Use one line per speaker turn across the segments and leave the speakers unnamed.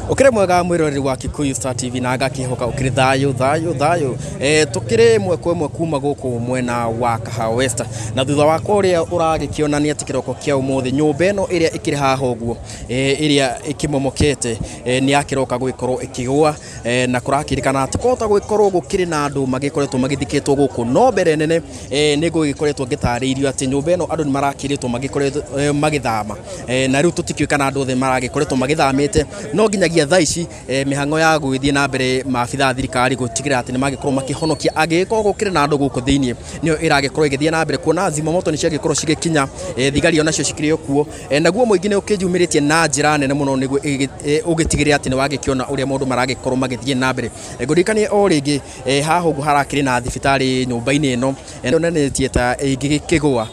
Ukire mwega mwiroreri wa Kikuyu Star TV na agakihoka ukire thayo tukire mwe kuma guku mwena wa Kahawa West na thutha wa kuria uragikionania ati kiroko kia umuthi nyumba eno iria ikiri haha uguo iria ikimomokete ni yakiroka gwikorwo ikigwa na kurakirikana ati kota gwikorwo gukiri na andu magikoretwo magithiketwo guku no mbere nene ni gugikoretwo ngitariirio ati nyumba eno andu ni marakiritwo magikoretwo magithama na riu tutikiukana andu the maragikoretwo magithamite no nginyagia thaici mihango ya gwithie na mbere maabitha thirikari gutigira ati ni magikorwo makihonokia agikorwo gukire na andu guku thiini nio iragikorwo igithie na mbere kuona zimamoto ni ciagikorwo cigikinya thigari onacio cikirio kuo naguo muingi ni ukijumiritie na njira nene muno niguo ugitigire ati ni wagikiona uria mundu maragikorwo magithie na mbere ngurikanie o ringi haha ugu harakiri na thibitari nyumba-ini eno nenetie ta ingigikigwa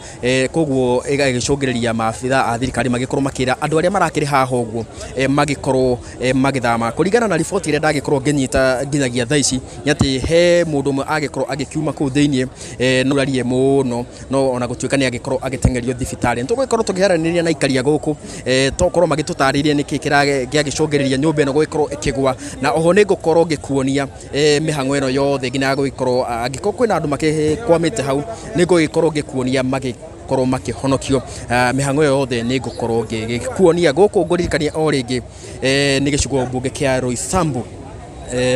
koguo igagicungiriria maabitha a thirikari magikorwo makira andu aria marakiri haha ugu magikorwo magithama kuringana na riboti ire ndagikorwo nginyita nginyagia thaici ati he mundu umwe agikorwo agikiuma ku thiini no rarie muno no ona gutuika ni agikorwo agitengerio thibitari ntugikorwo tugiharaniria na ikaria guku tokorwo magitutariria niki kiragicungiriria nyumba eno gugikorwo ikigwa na oho ni gukorwo ngikuonia mihango eno yothe nginya gugikorwo agikorwo kwina andu makikwamite hau ni gugikorwo ngikuonia korwo makihonokio mihango yothe ni gukorwo ngikuonia guku ngurikania o ringi ni gicigo mbunge kia Roysambu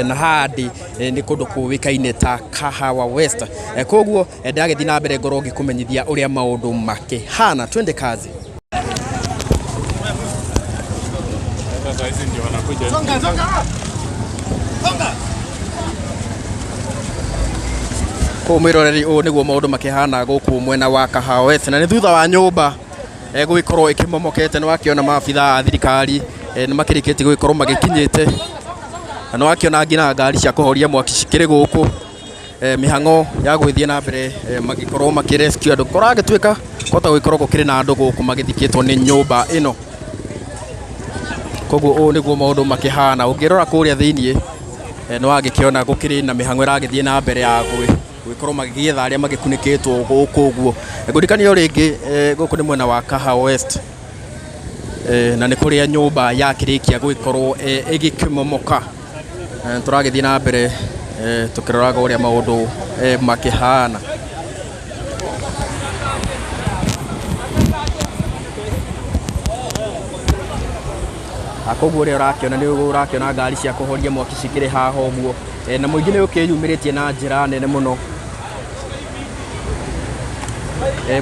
na hadi ni kundu kuwikaine ta Kahawa West koguo ndagithii na mbere ngorwo ngikumenyithia uria maundu makihana twende kazi.
Sasa hizi ndio wanakuja. Songa.
Kumwiroreri o niguo maundu makihana guku mwena wa Kahawa West na ni thutha wa nyumba gugikorwo ikimomokete ni wakiona maabitha a thirikari ni makirikiti gugikorwo magikinyite na wakiona ngina ngari cia kuhoria mwaki cikiri guku mihango ya gwithie na mbere magikorwo makirescue andu koragituika kota gugikorwo gukiri na andu guku magithikitwo ni nyumba ino koguo o niguo maundu makihana ungirora kuria thiini ni wagikiona gukiri na mihango iragithie na mbere ya gugikorwo magigietha aria magikunikitwo guku uguo ngurikania ringi guku ni mwena wa Kahawa West na ni kuria nyumba yakirikia gugikorwo igikimomoka turagithie na mbere tukiroraga uria maundu makihana akoguo ria urakiona ni urakiona ngari cia kuhoria mwaki cikiri haha uguo na muingi ni ukiyumiritie na njira nene muno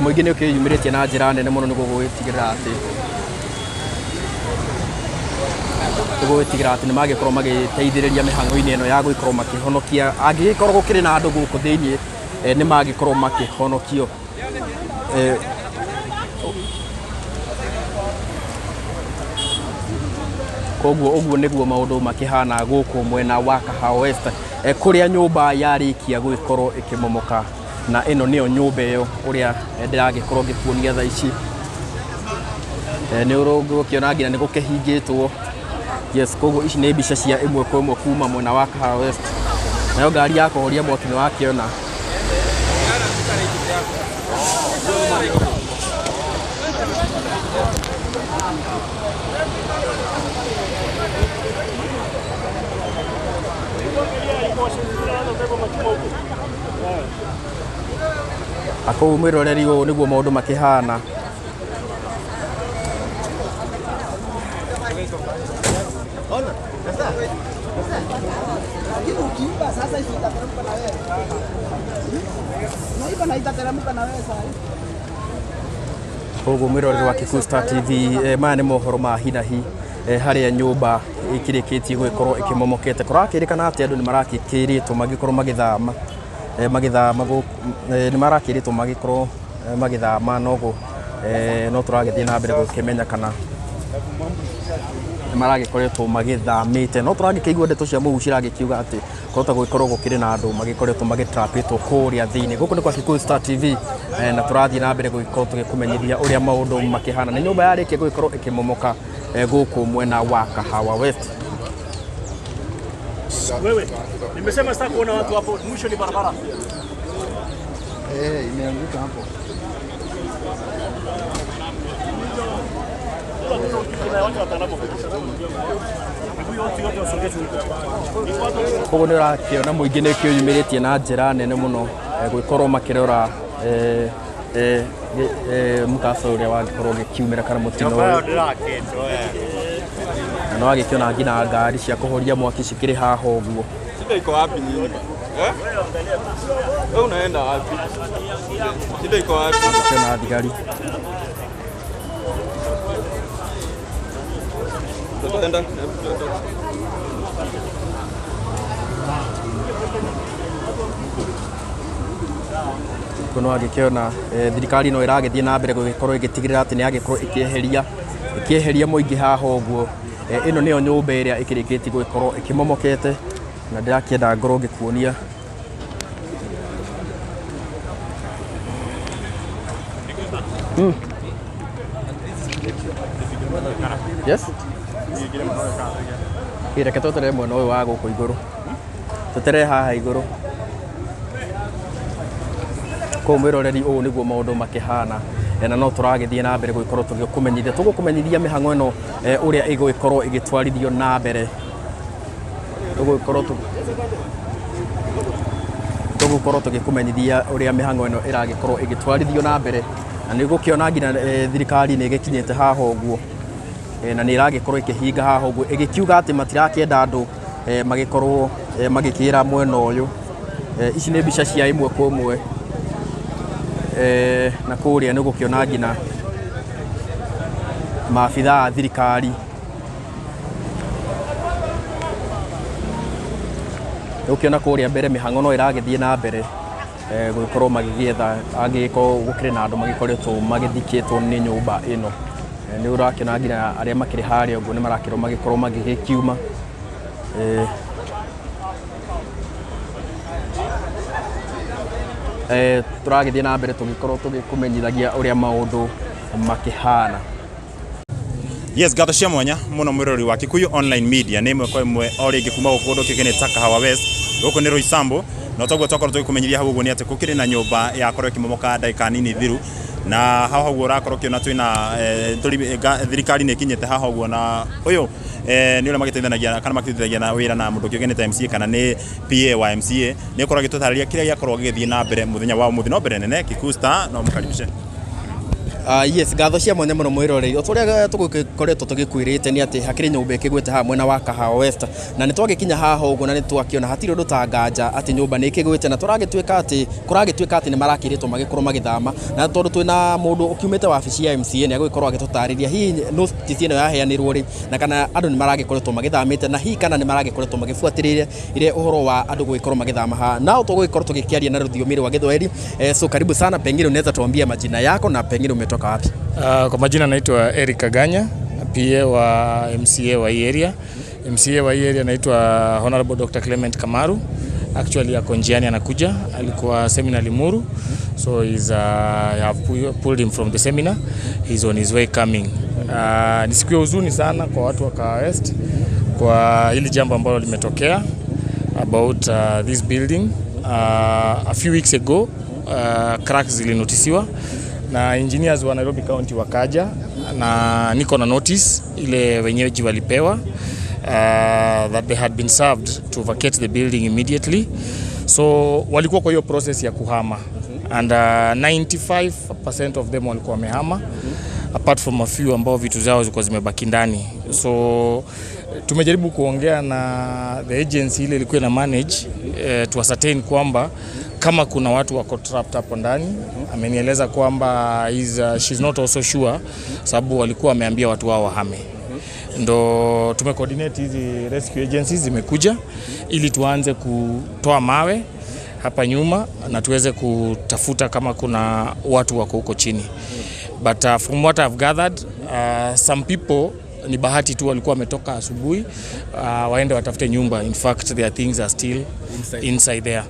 muingi ni ukiyumiritie na njira nene muno niguo gwitigira ati ni magikorwo magiteithiriria mihango-ini eno ya guikorwo makihonokia angigikorwo gukiri na andu guku thiini ni magikorwo makihonokio koguo uguo niguo maundu makihana guku mwena wa Kahawa West kuria nyumba yarikia guikorwo ikimomoka na ino niyo nyumba iyo uria ndiragikorwo ngikuonia thaici ni ukiona nginya ni gukihingitwo yes koguo ici ni mbica cia imwe kwa imwe kuma mwena wa Kahawa West nayo ngari ya kuhoria mwaki ni wakiona ako mwiroreri o niguo maundu makihana koguo mwiroreri wa Kikuyu Star TV maya ni mohoro ma hinahi haria nyumba ikirikitie guikorwo ikimomokete kurakirikana ati andu ni marakikiritwo magikorwo magithama ni marakiritwo magikorwo magithama nogo no turagithie na mbere gukimenya kana ni maragikoretwo magithamite no turagikigwa ndeto cia mugu ciragikiuga ati kota guikorwo gukiri na andu magikoretwo magitrapitwo kuria thiini guku ni kwa Kikuyu Star TV na turathie na mbere gugikorwo tugikumenyithia uria maundu makihana ni nyumba yarikia gugikorwo ikimomoka guku mwena wa Kahawa West.
Wewe nimesema sasa kuona watu hapo mwisho ni barabara.
Imeanguka hapo.
Koguo nĩ ũrakĩona mũingĩ nĩ kĩyumĩrĩtie na njĩra nene mũno gwĩkorwo makĩrora mũkasa ũrĩa wagĩkorwo ũgĩkiumĩra kana mũtino ũyũ. Na no wagĩkĩona nginya ngari cia kũhoria mwaki cikĩrĩ haha ũguo.
Shida iko wapi nyinyi? Wewe unaenda wapi? Shida iko wapi?
Kuna thigari.
Tutaenda.
Kono agĩkĩona thirikari no ĩragĩthiĩ na mbere gũgĩkorwo ĩgĩtigĩrĩra atĩ nĩ yagĩkorwo ĩkĩeheria mũingĩ haha ũguo. Ĩno nĩyo nyũmba ĩrĩa ĩkĩrĩkĩtie gũgĩkorwo ĩkĩmomokete na ndĩrakĩenda ngorwo ngĩkuonia. Yes? Reke tweterere mwena ũyũ wa gũkũ igũrũ. Tweterere haha igũrũ. Kwa mwĩroreri ũũ nĩguo maũndũ makĩhana na no tũragĩthiĩ na mbere gũgĩkorwo tũgĩkũmenyithia mĩhang'o ĩno ũrĩa ĩgũgĩkorwo ĩgĩtwarithio na mbere. Tũgũkorwo tũgĩkũmenyithia ũrĩa mĩhang'o ĩno ĩragĩkorwo ĩgĩtwarithio na mbere, na nĩ gũkĩona nginya thirikari nĩ ĩgĩkinyĩte haha ũguo na nĩ ĩragĩkorwo ĩkĩhinga haha ũguo ĩgĩkiuga atĩ matirakĩenda andũ magĩkorwo magĩkĩra mwena ũyũ. Ici nĩ mbica cia ĩmwe kwa ĩmwe na kũrĩa nĩ gũkĩona nginya maabitha a thirikari. Ũkĩona kũrĩa mbere mĩhang'o no ĩragĩthiĩ na mbere gũgĩkorwo magĩgĩetha angĩgĩkorwo gũkĩrĩ na andũ magĩkoretwo magĩthikĩtwo nĩ nyũmba ĩno. Nĩ ũrakĩona nginya arĩa makĩrĩ harĩa ũguo nĩ marakĩrwo magĩkorwo magĩgĩkiuma. Tũragĩthiĩ na mbere tũgĩkorwo tũgĩkũmenyithagia ũrĩa maũndũ makĩhana.
Yes, gatho cia mwanya muno mwirori wa Kikuyu Online Media nĩ ĩmwe kwa ĩmwe o rĩngĩ kuma gũkũ kĩgeni ta Kahawa West gũkũ nĩ Roysambu, na twakorwo tũgĩkũmenyithia hau ũguo nĩ atĩ gũkĩrĩ na nyũmba yakorwo ĩkĩmomoka ndagĩka nini thiru, na haha ũguo ũrakorwo ũkĩona twĩna thirikari nĩ ĩkinyĩte haha ũguo, na ũyũ nĩ ũrĩa magĩteithanagia kana makĩteithagia na wĩra na mũndũ ũkĩũgeni ta MCA kana nĩ PA wa MCA, nĩ ũkorwo agĩtũtarĩria kĩrĩa gĩakorwo gĩgĩthiĩ na mbere mũthenya wa ũmũthĩ. No mbere nene Kikuyu Star no mũkaribishe.
Yes, gatho cia mwanya mũno mwĩroreri. Ũrĩa tũgĩkoretwo tũgĩkwĩrĩte nĩ atĩ hakĩrĩ nyũmba ĩkĩgwĩte haha mwena wa Kahawa West, na nĩ twagĩkinya haha ũguo na nĩ twakĩona hatirĩ ũndũ ta nganja atĩ nyũmba nĩ ĩkĩgwĩte, na kũragĩtuĩka atĩ nĩ marakĩrĩtwo magĩkorwo magĩthama, na tondũ twĩna mũndũ ũkiumĩte wabici ya MCA nĩ agũgĩkorwo agĩtũtarĩria hihi notice ĩno yaheanirwo rĩ, na kana andũ nĩ maragĩkoretwo magĩthamĩte, na hihi kana nĩ maragĩkoretwo magĩbuatĩrĩria ile ũhoro wa andũ gũgĩkorwo magĩthama haha. Nao tũgũgĩkorwo tũgĩkĩaria na rũthiomi rwa Gĩthwaĩri. So karibu sana, pengine unaweza tuambia majina yako na pengine umetoka wapi?
Kwa majina naitwa Eric Kaganya, PA wa MCA wa hii area. MCA wa hii area naitwa Honorable Dr. Clement Kamaru. Actually ako njiani anakuja, alikuwa seminar Limuru, so I have pulled him from the seminar. He's on his way coming. Ni siku ya huzuni sana kwa watu wa Kahawa West kwa hili jambo ambalo limetokea about this building. A few weeks ago cracks zilinotisiwa na engineers wa Nairobi County wakaja, na niko na notice ile wenyeji walipewa that they had been served to vacate the building immediately. So walikuwa kwa hiyo process ya kuhama, and 95% of them walikuwa wamehama, apart from a few ambao vitu zao zilikuwa zimebaki ndani. So tumejaribu kuongea na the agency ile ilikuwa na manage to ascertain kwamba kama kuna watu wako trapped hapo ndani. Amenieleza kwamba she's not also sure, sababu walikuwa wameambia watu wao wahame. Ndo tumecoordinate hizi rescue agencies zimekuja ili tuanze kutoa mawe hapa nyuma na tuweze kutafuta kama kuna watu wako huko chini. But from what I've gathered, some people ni bahati tu walikuwa wametoka asubuhi waende watafute nyumba. In fact their things are still inside there.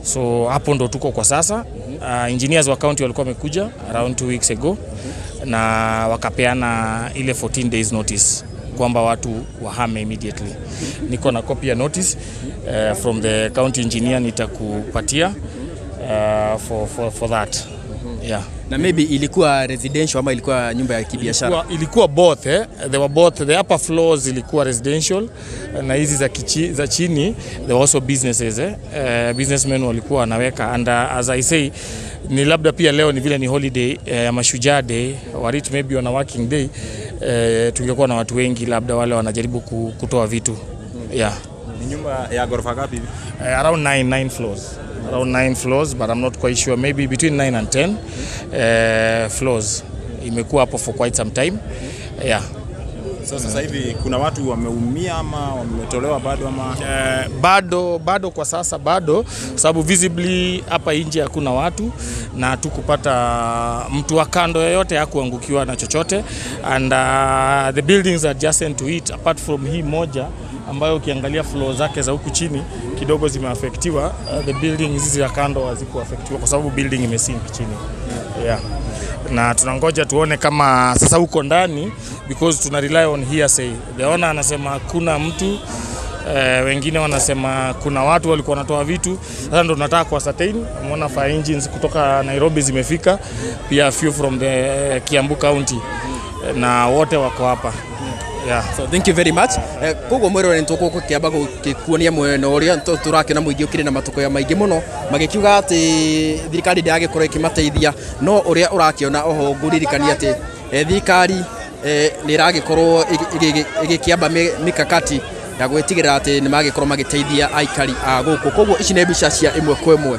So hapo ndo tuko kwa sasa. Engineers wa county walikuwa wamekuja around 2 weeks ago na wakapeana ile 14 days notice kwamba watu wahame immediately. Niko na copy ya notice from the county engineer, nitakupatia for that. Yeah.
Na maybe ilikuwa residential ama ilikuwa nyumba ya kibiashara?
Ilikuwa both they were both. The upper floors ilikuwa residential na hizi za chini there were also businesses businessmen walikuwa wanaweka, and as I say ni labda pia leo ni vile ni holiday Mashujaa Day, warit maybe on a working day tungekuwa na watu wengi labda wale wanajaribu kutoa vitu. Yeah.
Ni nyumba ya ghorofa ngapi hivi?
Around 9 floors. Around 9 floors, but I'm not quite sure, maybe between 9 and 10 floors. Imekuwa hapo for quite some time. Yeah.
So sasa hivi kuna watu wameumia ama wametolewa bado ama?
Bado kwa sasa bado, sababu visibly hapa nje hakuna watu na tukupata mtu wa kando yoyote hakuangukiwa na chochote, and the buildings adjacent to it apart from hii moja ambayo ukiangalia floor zake za huku chini kidogo zimeaffectiwa, the buildings hizi za kando hazikuaffectiwa kwa sababu building imesink chini. Yeah. Na tunangoja tuone kama sasa huko ndani, because tuna rely on hearsay. The owner anasema kuna mtu, wengine wanasema kuna watu walikuwa wanatoa vitu. Sasa ndo tunataka kwa certain. Umeona fire engines kutoka Nairobi zimefika, pia few from the Kiambu County, na wote wako hapa. Yeah.
So thank you very much. Kogo mwero ni toko kiaba kuonia mweno uria turakena muingi ukire na matuko ya maingi muno magikiuga ati thirikari ndage korwo ikimateithia, no uria urakiona oho nguririkania ati thirikari ni iragikorwo igikiamba mikakati ya gwetigirira ati ni magikorwo magiteithia aikari a guku. Kogo ici ne mbica cia imwe kwa imwe.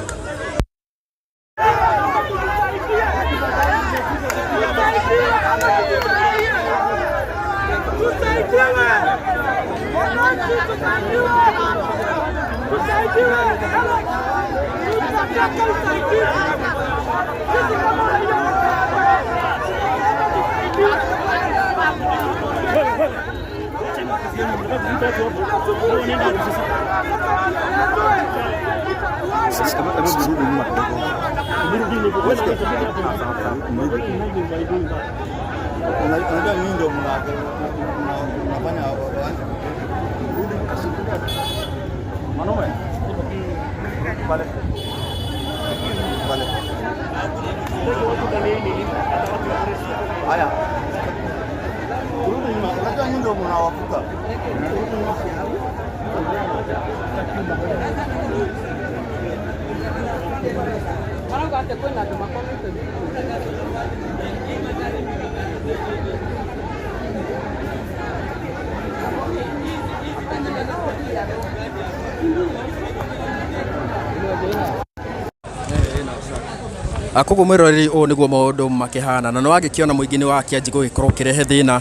Akogo mwiroreri o niguo maundu makihana na nwagikiona muingini wa kianji gugikorwo kirehe thina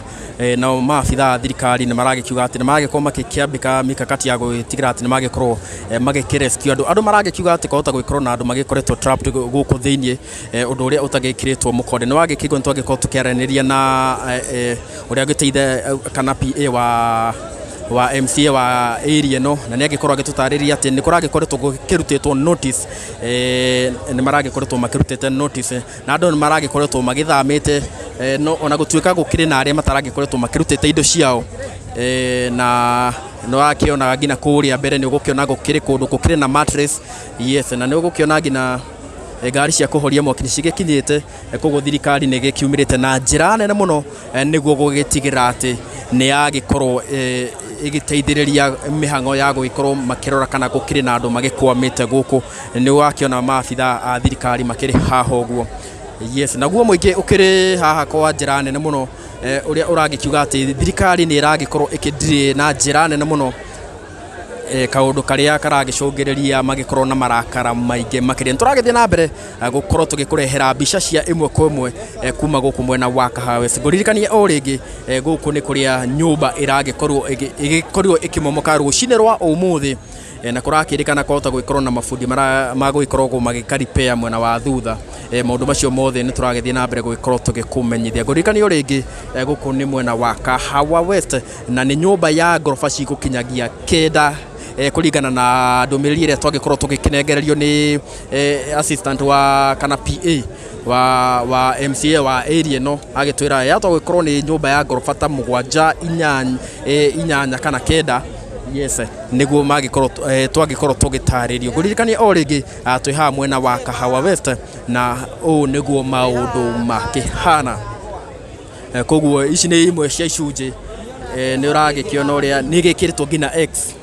na maabitha thirikari ni maragikiuga ati ni maragikorwo makikiambika mikakati ya gwitigira ati ni magikorwo magikirescue andu maragikiuga ati kohota gwikorwo na andu magikoretwo trapped guku thiini undu uria utagikiritwo mukonde ni wagikigo ntwagikorwo tukiaraniria na uria giteithe kana PA wa MCA wa area no na ni agikorwo agitutariria ati ni kuragikorwo gukirutitwo notice ni maragikorwo makirutite notice na andu ni maragikorwo magithamite no ona gutuika gukiri na aria mataragikorwo makirutite indo ciao na no akiona ngina kuria mbere ni ugukiona gukiri kundu gukiri na mattress. Yes, na ni ugukiona ngina gari cia kuhoria mwaki cigikinyite koguo thirikari ni gikiumirite na njira nene muno niguo gugitigira ati ni agikorwo igiteithiriria mihango ya guikorwo makirora kana gukiri na andu magikwamite guku ni wakiona maabitha a thirikari makiri haha uguo. Yes, naguo muingi ukiri haha kwa njira nene muno uria uragikiuga ati thirikari ni iragikorwo ikidiri na njira nene muno kaundu karia karagicungiriria magikorwo na marakara maingi makiria. Turagithie na mbere gukorwo tugikurehera mbica cia imwe kwa imwe kuma guku mwena wa Kahawes. Nguririkanie o ringi guku ni kuria nyumba iragikorwo ikimomoka rucine rwa umuthi na kurakirikana kohota gwikorwo na mafundi magwikorwo magikaripea mwena wa thutha. Maundu macio mothe ni turagithie na mbere gwikorwo tugikumenyithia. Nguririkanie o ringi guku ni mwena wa Kahawa West na ni nyumba ya gorofa cigukinyagia kenda kuringana na ndumiriri iria twagikorwo tugikinegererio ni assistant wa kana PA wa MCA wa area no agitwira ya twagikorwo ni nyumba ya gorofa ta 7 8 kana kenda. Yes, niguo magikorwo twagikorwo tugitaririo guririkania o ringi twi ha mwena wa Kahawa West na niguo maundu makihana. Koguo ici ni imwe cia icunji ni uragikiona uria ni gikiritwo ngina X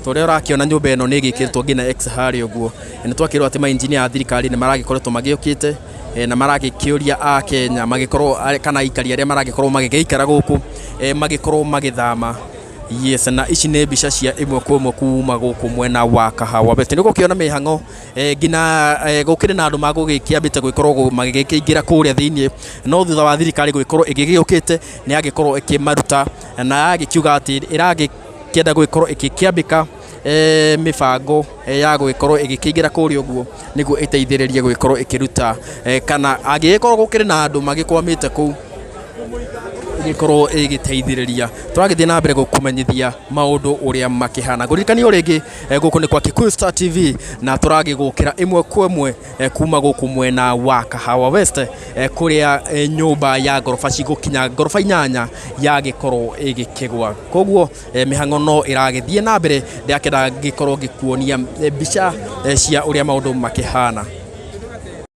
tore urakiona nyumba eno ni gikiritwo ngina X hari uguo ni twakirwo ati ma engineer a thirikari ni maragikoretwo magiukite na maragikiuria a Kenya magikorwo kana ikari aria maragikorwo magigeikara guku magikorwo magithama. Yes, na ici nĩ mbica cia imwe kwa imwe kuma guku mwena wa Kahawa West. Nĩ gũkĩona mĩhang'o ngina gũkĩrĩ na andũ magũgĩkĩambĩte gwĩkorwo magĩgĩkĩingĩra kũrĩa thĩinĩ, no thutha wa thirikari gwĩkorwo ĩgĩgĩũkĩte nĩ yagĩkorwo ĩkĩmaruta na yagĩkiuga atĩ ĩragĩkĩenda gwĩkorwo ĩgĩkĩambĩka mĩbango ya gwĩkorwo ĩgĩkĩingĩra kũrĩa ũguo nĩguo ĩteithĩrĩrie gwĩkorwo ĩkĩruta kana angĩgĩkorwo gũkĩrĩ na andũ magĩkwamĩte kũu gikorwo igiteithiriria twagithie na mbere gukumenyithia maundu uria makihana guririkania uringi guku ni kwa Kikuyu Star TV na turagigukira imwe kwa imwe kuma guku mwena wa Kahawa West kuria nyumba ya gorofa cigukinya gorofa 8 ya gikorwo igikigwa. Koguo mihang'o no iragithie na mbere ndakenda gikorwo gikuonia mbica cia uria maundu makihana.